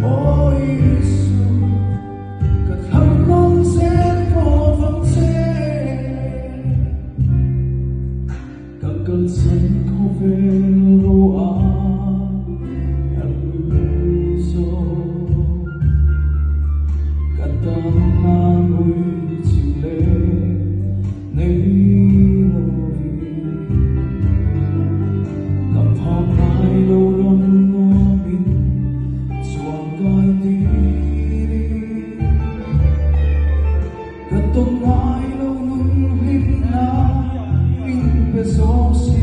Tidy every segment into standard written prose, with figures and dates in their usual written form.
Ôi Giêsu, cả thăm con sẽ có vắng xe, cả cơn sân khô về roa yaluso, cả tâm na nuôi chịu lệ nay lối, cả tháp hai lâu lắm nó bin chuang gai đi, cả tâm hai lâu nun hít na in peso si.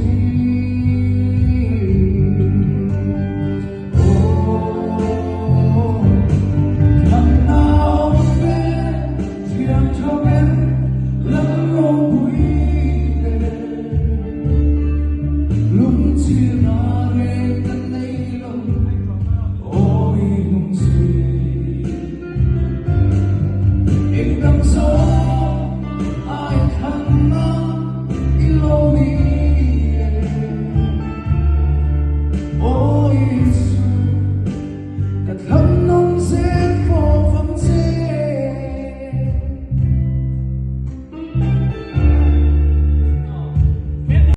Oh,